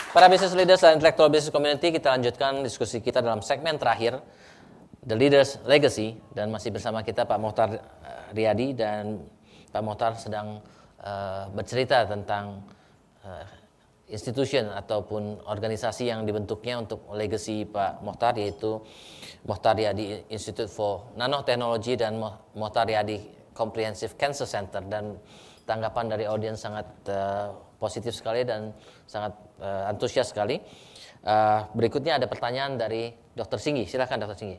Para business leaders dan intellectual business community, kita lanjutkan diskusi kita dalam segmen terakhir, The Leaders Legacy, dan masih bersama kita Pak Mokhtar Riyadi, dan Pak Mokhtar sedang bercerita tentang institution ataupun organisasi yang dibentuknya untuk legacy Pak Mokhtar, yaitu Mokhtar Riyadi Institute for Nanotechnology dan Mokhtar Riyadi Comprehensive Cancer Center. Dan tanggapan dari audiens sangat positif sekali dan sangat antusias sekali. Berikutnya ada pertanyaan dari Dr. Singgi. Silakan Dr. Singgi.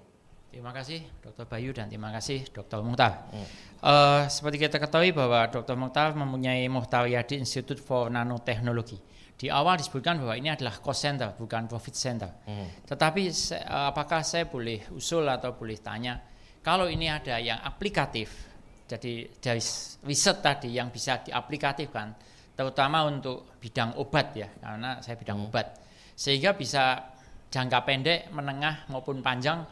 Terima kasih Dr. Bayu dan terima kasih Dr. Mokhtar. Seperti kita ketahui bahwa Dr. Mokhtar mempunyai Mokhtar Riyadi Institute for Nanotechnology. Di awal disebutkan bahwa ini adalah cost center, bukan profit center. Tetapi apakah saya boleh usul atau boleh tanya, kalau ini ada yang aplikatif, jadi dari riset tadi yang bisa diaplikatifkan, terutama untuk bidang obat ya, karena saya bidang obat, sehingga bisa jangka pendek, menengah maupun panjang,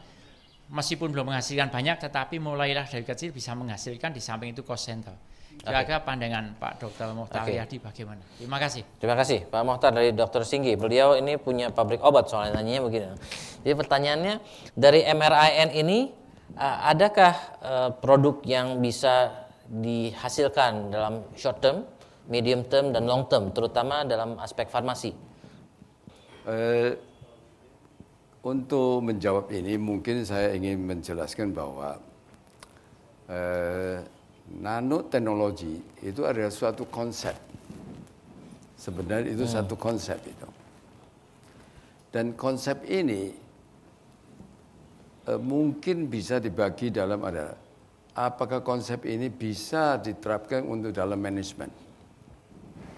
meskipun belum menghasilkan banyak, tetapi mulailah dari kecil bisa menghasilkan, di samping itu cost center. Kira-kira pandangan Pak Dr. Mokhtar Riyadi bagaimana? Terima kasih. Terima kasih Pak Mokhtar dari Dr. Singgi. Beliau ini punya pabrik obat, soalnya nanyanya begini. Jadi pertanyaannya, dari MRIN ini adakah produk yang bisa dihasilkan dalam short term, medium term, dan long term, terutama dalam aspek farmasi? Untuk menjawab ini, mungkin saya ingin menjelaskan bahwa nanoteknologi itu adalah suatu konsep. Sebenarnya itu satu konsep itu. Dan konsep ini mungkin bisa dibagi dalam apakah konsep ini bisa diterapkan untuk dalam manajemen?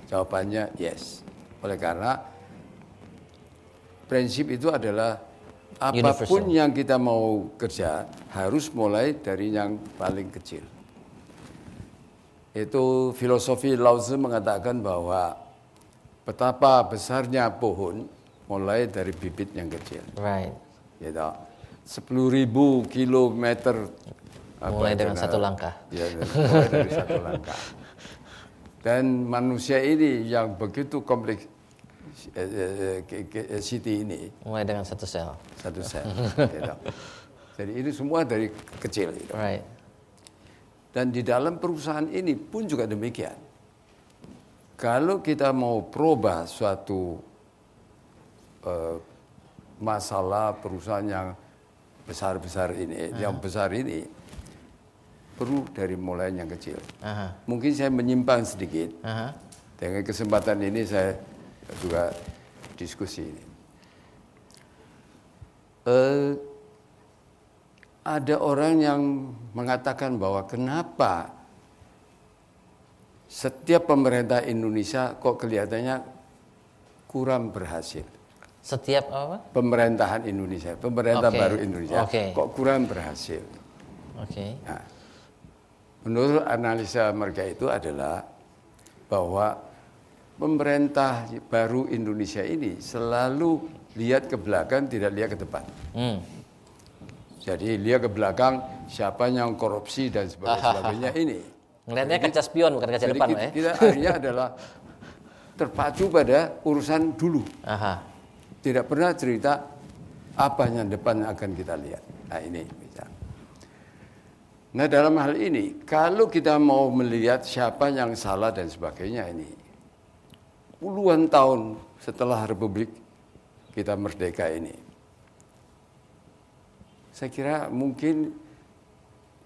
Jawabannya yes. Oleh karena prinsip itu adalah apapun yang kita mau kerja harus mulai dari yang paling kecil. Itu filosofi Lao Tzu mengatakan bahwa betapa besarnya pohon mulai dari bibit yang kecil. Right. Gitu. 10.000 kilometer mulai dengan satu langkah. Ya, mulai dari satu langkah. Dan manusia ini yang begitu kompleks Siti ini mulai dengan satu sel. Satu sel. Gitu. Jadi ini semua dari kecil. Gitu. Right. Dan di dalam perusahaan ini pun juga demikian. Kalau kita mau perubah suatu masalah perusahaan yang besar-besar ini, yang besar ini, perlu dari mulai yang kecil. Mungkin saya menyimpang sedikit. Dengan kesempatan ini saya juga diskusi ini. Ada orang yang mengatakan bahwa kenapa setiap pemerintah Indonesia kok kelihatannya kurang berhasil. Setiap apa? Pemerintahan Indonesia, pemerintah baru Indonesia kok kurang berhasil. Nah, menurut analisa mereka itu adalah bahwa pemerintah baru Indonesia ini selalu lihat ke belakang, tidak lihat ke depan. Jadi lihat ke belakang siapa yang korupsi dan sebagainya ini. Ngelihatnya kaca spion bukan kaca depan, ya. Kita akhirnya adalah terpacu pada urusan dulu. Tidak pernah cerita apa yang depan akan kita lihat. Nah ini bisa. Nah dalam hal ini, kalau kita mau melihat siapa yang salah dan sebagainya ini, puluhan tahun setelah Republik kita merdeka ini, saya kira mungkin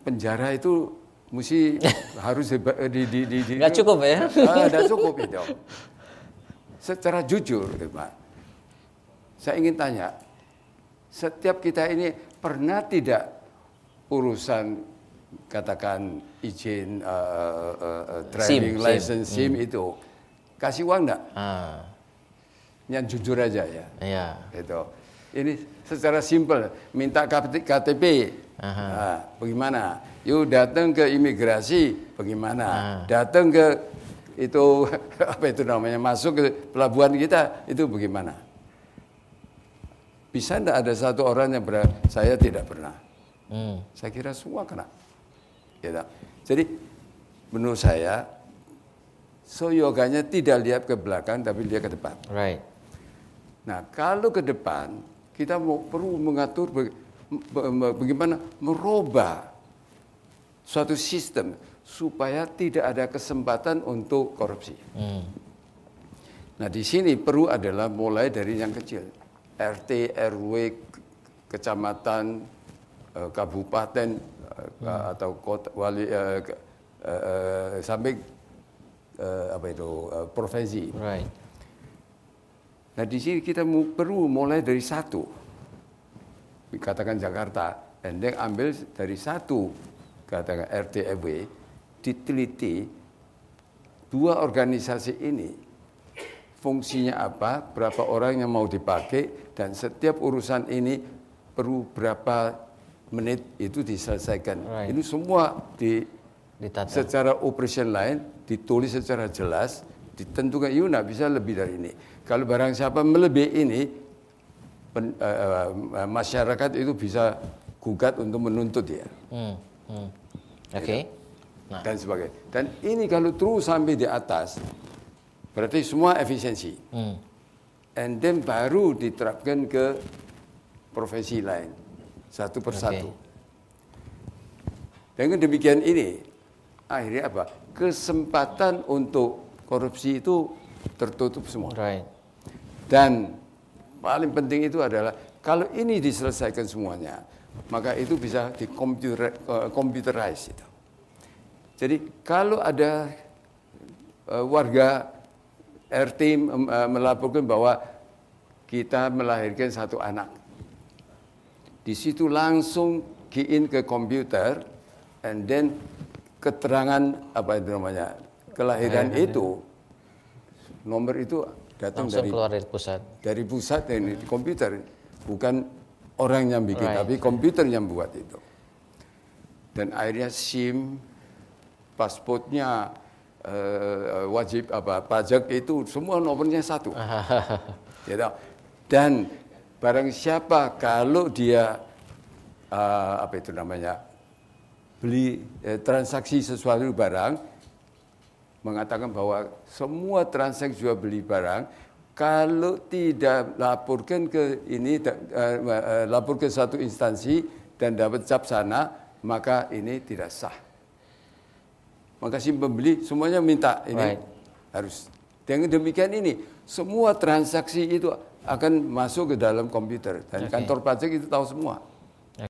penjara itu mesti harus nggak cukup ya? Nggak cukup itu. Secara jujur, Pak, saya ingin tanya, setiap kita ini pernah tidak urusan katakan izin driving license SIM itu kasih uang enggak? Yang jujur aja ya. Iya. Itu. Ini secara simpel minta KTP. Bagaimana? Yuk datang ke imigrasi, bagaimana? Datang ke itu apa itu namanya, masuk ke pelabuhan kita, itu bagaimana? Bisa enggak ada satu orang yang saya tidak pernah. Saya kira semua kena. Gitu. Jadi menurut saya soyoganya tidak lihat ke belakang tapi lihat ke depan. Right. Nah, kalau ke depan kita perlu mengatur bagaimana merubah suatu sistem supaya tidak ada kesempatan untuk korupsi. Nah, di sini perlu adalah mulai dari yang kecil, RT, RW, kecamatan, kabupaten atau kota, wali sampai provinsi. Right. Nah, di sini kita perlu mulai dari satu, katakan Jakarta, dan ambil dari satu, katakan RT, RW, diteliti dua organisasi ini fungsinya apa, berapa orang yang mau dipakai, dan setiap urusan ini perlu berapa menit itu diselesaikan. Right. Ini semua Ditata. secara operation lain ditulis secara jelas, ditentukan, you nggak bisa lebih dari ini. Kalau barang siapa melebihi ini, masyarakat itu bisa gugat untuk menuntut dia. Oke. Nah. Dan sebagainya. Dan ini kalau terus sampai di atas, berarti semua efisiensi. And then baru diterapkan ke profesi lain, satu persatu. Dengan demikian ini, akhirnya apa? Kesempatan untuk korupsi itu tertutup semua. Right. Dan paling penting itu adalah kalau ini diselesaikan semuanya, maka itu bisa di computerize itu. Jadi kalau ada warga RT melaporkan bahwa kita melahirkan satu anak, di situ langsung key in ke komputer, and then keterangan apa itu namanya kelahiran itu, nomor itu datang Langsung keluar dari pusat. Dari pusat dari komputer, bukan orang yang bikin, tapi komputer yang buat itu. Dan akhirnya SIM, pasportnya, wajib pajak itu semua nomornya satu. Gitu. Dan barang siapa kalau dia beli transaksi sesuatu barang, mengatakan bahwa semua transaksi jual beli barang, kalau tidak laporkan ke ini, lapor ke satu instansi dan dapat cap sana, maka ini tidak sah. Maka si pembeli semuanya minta ini harus. Dengan demikian ini, semua transaksi itu akan masuk ke dalam komputer dan kantor pajak itu tahu semua.